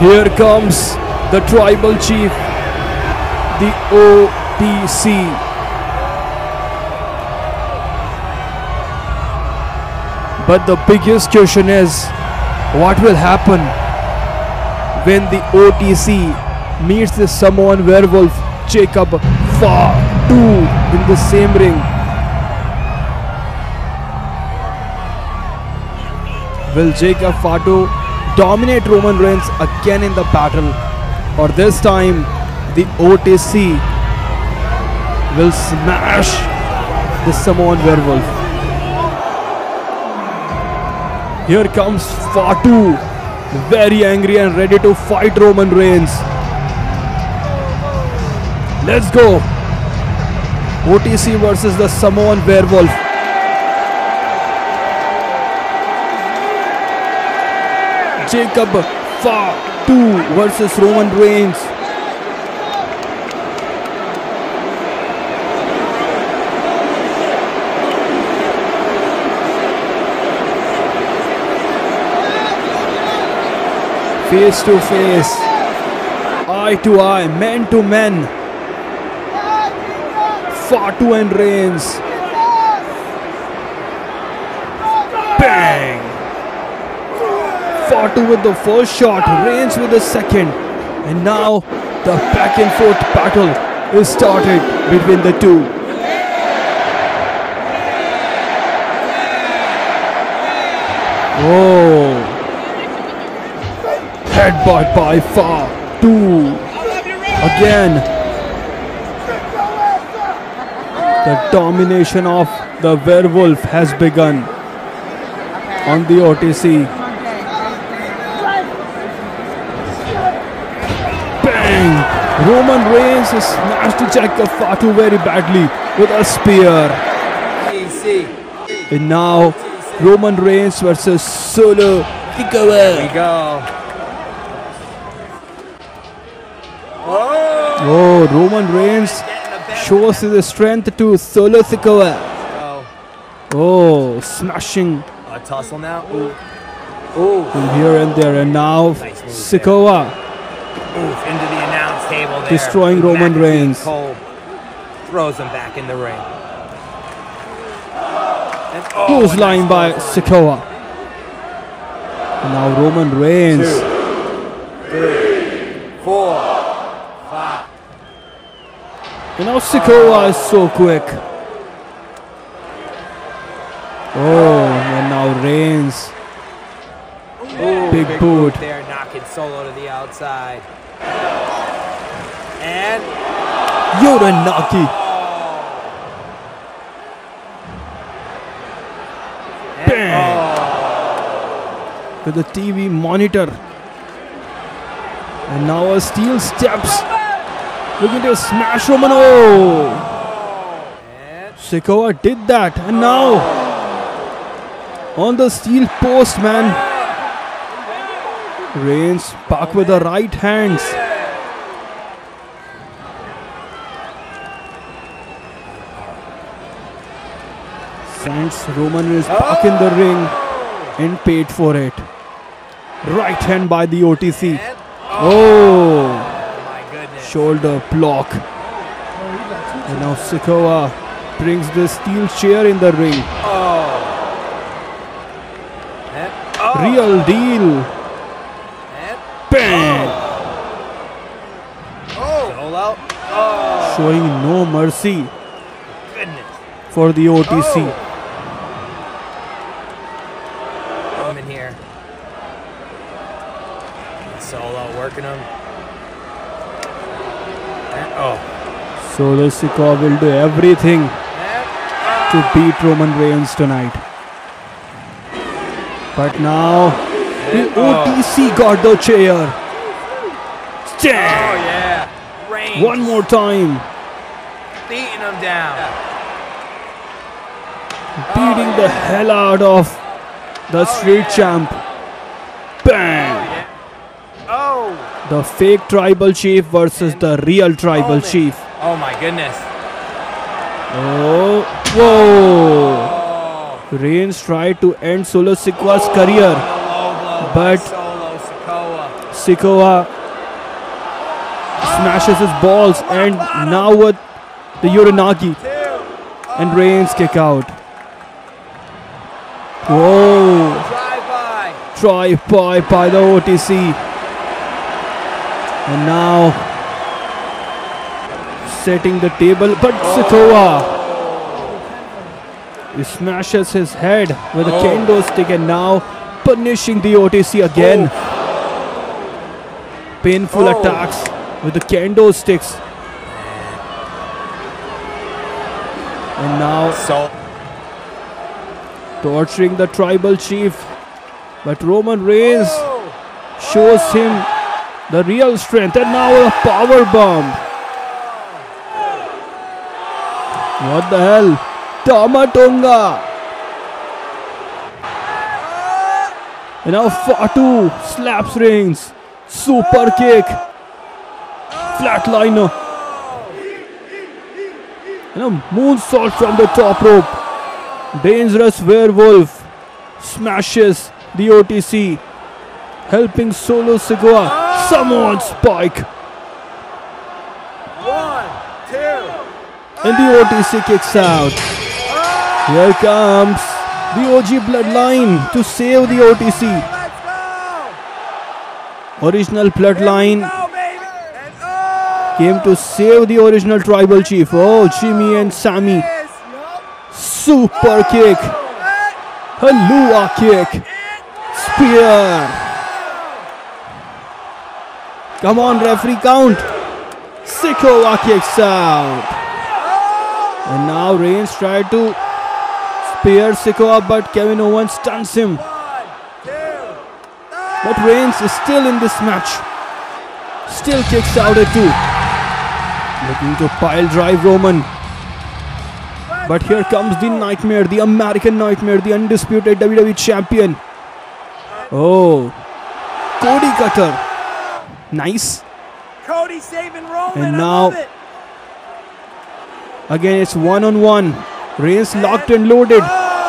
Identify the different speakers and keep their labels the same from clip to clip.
Speaker 1: Here comes the tribal chief, the OTC. But the biggest question is, what will happen when the OTC meets the Samoan werewolf Jacob Fatu in the same ring? Will Jacob Fatu dominate Roman Reigns again in the battle, or this time the OTC will smash the Samoan werewolf? Here comes Fatu, very angry and ready to fight Roman Reigns. Let's go. OTC versus the Samoan werewolf. Jacob Fatu versus Roman Reigns. Face to face, eye to eye, man to man. Fatu and Reigns. Bang! Fatu with the first shot, Reigns with the second. And now the back and forth battle is started between the two. Oh! Headbutt by Fatu. Again. The domination of the werewolf has begun on the OTC. Bang! Roman Reigns has smashed Jacob Fatu very badly with a spear. And now Roman Reigns versus Solo Sikoa.
Speaker 2: There we go.
Speaker 1: Oh, Roman Reigns shows his strength to Solo Sikoa. Oh, smashing.
Speaker 2: A tussle now. Ooh.
Speaker 1: From here and there, and now
Speaker 2: Nice move
Speaker 1: Sikoa
Speaker 2: Into the announce table there.
Speaker 1: destroying Roman
Speaker 2: McAfee
Speaker 1: Reigns.
Speaker 2: Cole throws him back in the ring.
Speaker 1: Close line by Sikoa. And now Roman Reigns.
Speaker 2: 2, 3, 4, 5.
Speaker 1: And now Sikoa is so quick. Oh, and now Reigns.
Speaker 2: Ooh,
Speaker 1: Big
Speaker 2: move
Speaker 1: boot.
Speaker 2: there, knocking Solo to the outside. And
Speaker 1: Uranage. Bang. With the TV monitor. And now a steel steps. Looking to smash Roman. Oh.
Speaker 2: And
Speaker 1: Sikoa did that. And now on the steel post, man. Reigns back with the right hands. Sends Roman is back in the ring and paid for it. Right hand by the OTC. Oh,
Speaker 2: my goodness.
Speaker 1: shoulder block. And now Sikoa brings the steel chair in the ring. Real deal.
Speaker 2: And
Speaker 1: Bang!
Speaker 2: Solo.
Speaker 1: Showing no mercy
Speaker 2: Goodness.
Speaker 1: for the OTC.
Speaker 2: Roman here. Solo working him. And,
Speaker 1: Solo Sikoa will do everything to beat Roman Reigns tonight. But now the OTC got the chair. Stand.
Speaker 2: yeah. Reigns
Speaker 1: One more time.
Speaker 2: beating him down.
Speaker 1: Beating the hell out of the street champ. Bang! The fake tribal chief versus the real tribal chief.
Speaker 2: Oh my goodness.
Speaker 1: Oh, whoa! Reigns tried to end Solo Sikoa's career, but
Speaker 2: Solo Sikoa.
Speaker 1: Sikoa smashes his balls, and now with the Uranagi, and Reigns kick out. Whoa! Drive by the OTC, and now setting the table, but Sikoa he smashes his head with a kendo stick, and now punishing the OTC again. Painful attacks with the kendo sticks. And now torturing the tribal chief. But Roman Reigns shows him the real strength, and now a power bomb. What the hell? Tamatonga. And now Fatu slaps Reigns. Super kick. Flatliner. And a moonsault from the top rope. Dangerous Werewolf smashes the OTC, helping Solo Sikoa. Samoan spike.
Speaker 2: 1, 2.
Speaker 1: And the OTC kicks out. Here comes the OG Bloodline to save the OTC. Original Bloodline came to save the original tribal chief. Oh, Jimmy and Sammy. Super kick. Halua kick. Spear. Come on, referee, count. Sikoa kicks out. And now Reigns tried to spear Sikoa, but Kevin Owens stuns him. But Reigns is still in this match. Still kicks out at 2. Looking to pile drive Roman. But here comes the Nightmare, the American Nightmare, the undisputed WWE champion. Oh, Cody Cutter. Nice.
Speaker 2: Cody saving Roman.
Speaker 1: And now, again it's one-on-one. Reigns locked and loaded,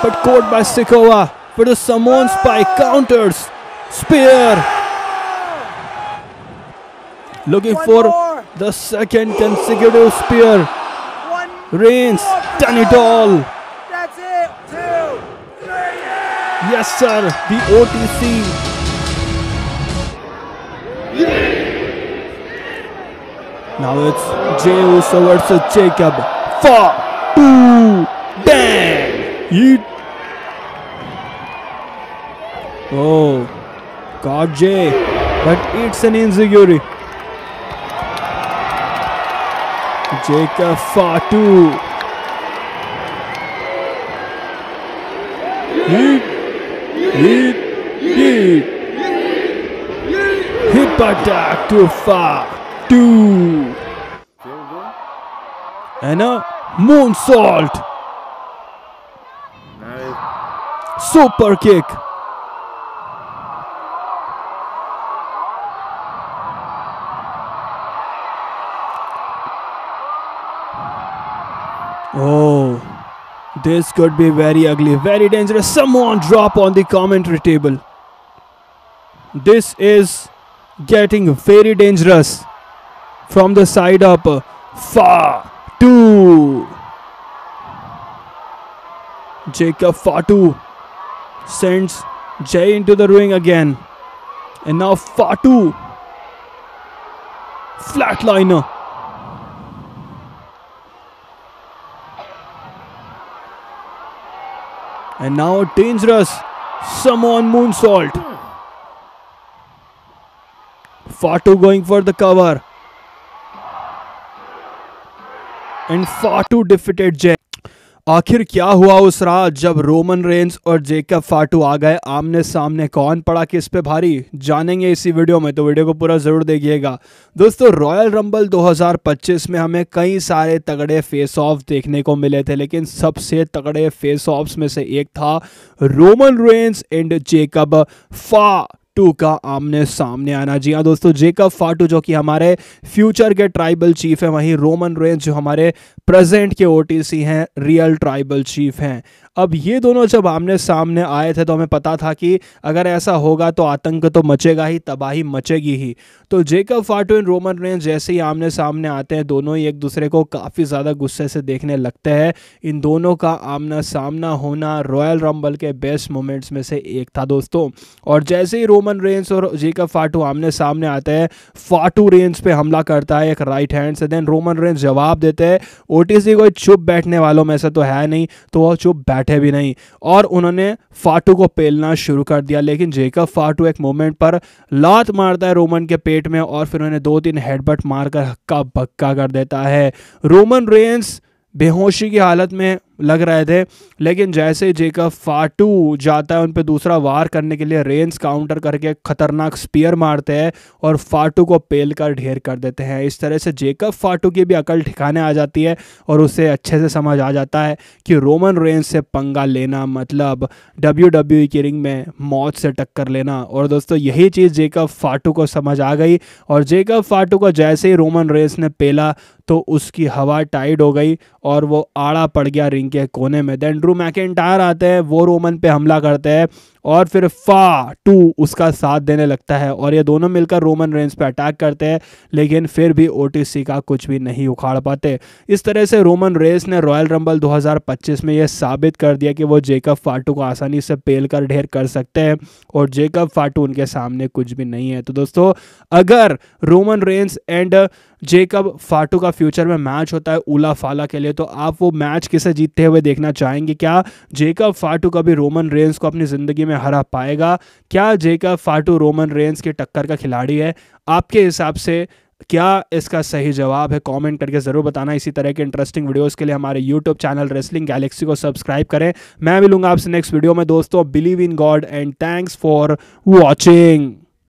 Speaker 1: but caught by Sikoa. For the Samoan spike, counters. Spear. Looking for the second consecutive spear. Reigns done it all.
Speaker 2: That's it. 2, 3.
Speaker 1: Yes, sir. The OTC. Now it's Jey Uso versus Jacob. 4, 2, bang! Yeet. Oh, got Jey, but it's an enziguri. Jacob Fatu. Yeet, yeet, yeet. Hip attack to Fatu. And a moonsault. Super kick. Oh, this could be very ugly, very dangerous. Someone drop on the commentary table. This is getting very dangerous. From the side up, Fatu. Jacob Fatu sends Jey into the ring again. And now Fatu. Flatliner. And now dangerous Samoan moonsault. Fatu going for the cover. And Fatu defeated Jey. आखिर क्या हुआ उस रात जब Roman Reigns और Jacob फाटू आ गए आमने सामने? कौन पड़ा किस पे भारी, जानेंगे इसी वीडियो में, तो वीडियो को पूरा ज़रूर देखिएगा। दोस्तों, रॉयल रंबल 2025 में हमें कई सारे तगड़े फेस ऑफ देखने को मिले थे, लेकिन सबसे तगड़े फेस ऑफ्स में से एक था Roman Reigns and Jacob Fatu. Fatu का आमने सामने आना। जी हाँ दोस्तों, जेकब फाटू जो कि हमारे फ्यूचर के ट्राइबल चीफ हैं, वहीं रोमन रेंस जो हमारे प्रेजेंट के ओटीसी हैं, रियल ट्राइबल चीफ हैं। अब ये दोनों जब आमने सामने आए थे तो हमें पता था कि अगर ऐसा होगा तो आतंक तो मचेगा ही, तबाही मचेगी ही। तो जेकब फाटू एंड रोमन रेंस जैसे ही आमने सामने आते हैं, दोनों ही एक दूसरे को काफ़ी ज़्यादा गुस्से से देखने लगते हैं। इन दोनों का आमना सामना होना रॉयल रंबल के बेस्ट मोमेंट्स में से एक था दोस्तों। और जैसे ही रोमन रेंस और जेकब फाटू आमने सामने आते हैं, फाटू रेंस पे हमला करता है एक राइट हैंड से, देन रोमन रेंस जवाब देते हैं। ओटीसी कोई चुप बैठने वालों में से तो है नहीं, तो वो चुप बैठे भी नहीं और उन्होंने फाटू को पेलना शुरू कर दिया। लेकिन जेकब फाटू एक मोमेंट पर लात मारता है रोमन के पेट में और फिर उन्हें 2-3 हेडबट मारकर हक्का बक्का कर देता है। रोमन रेंस बेहोशी की हालत में लग रहे थे, लेकिन जैसे जेकब फाटू जाता है उन पे दूसरा वार करने के लिए, रेंस काउंटर करके खतरनाक स्पीयर मारते हैं और फाटू को पेल कर ढेर कर देते हैं। इस तरह से जेकब फाटू की भी अकल ठिकाने आ जाती है और उसे अच्छे से समझ आ जाता है कि रोमन रेंस से पंगा लेना मतलब WWE की रिंग में मौत से टक्कर लेना। और दोस्तों यही चीज़ जेकब फाटू को समझ आ गई और जेकब फाटू को जैसे ही रोमन रेंस ने पेला तो उसकी हवा टाइट हो गई और वो आड़ा पड़ गया रिंग के कोने में। देन ड्रू मैकिंटायर आते हैं, वो रोमन पे हमला करते हैं और फिर फाटू उसका साथ देने लगता है और ये दोनों मिलकर रोमन रेंस पे अटैक करते हैं, लेकिन फिर भी ओटीसी का कुछ भी नहीं उखाड़ पाते। इस तरह से रोमन रेंस ने रॉयल रंबल 2025 में यह साबित कर दिया कि वो जेकब फाटू को आसानी से पेल कर ढेर कर सकते हैं और जेकब फाटू उनके सामने कुछ भी नहीं है। तो दोस्तों अगर रोमन रेंस एंड जेकब फाटू का फ्यूचर में मैच होता है उला फाला के लिए, तो आप वो मैच किसे जीतते हुए देखना चाहेंगे? क्या जेकब फाटू कभी रोमन रेंस को अपनी ज़िंदगी में हरा पाएगा? क्या जेकब फाटू रोमन रेंस की टक्कर का खिलाड़ी है? आपके हिसाब से क्या इसका सही जवाब है? कमेंट करके ज़रूर बताना। इसी तरह के इंटरेस्टिंग वीडियोस के लिए हमारे यूट्यूब चैनल रेसलिंग गैलेक्सी को सब्सक्राइब करें। मैं मिलूंगा आपसे नेक्स्ट वीडियो में दोस्तों। Believe in God and thanks for watching.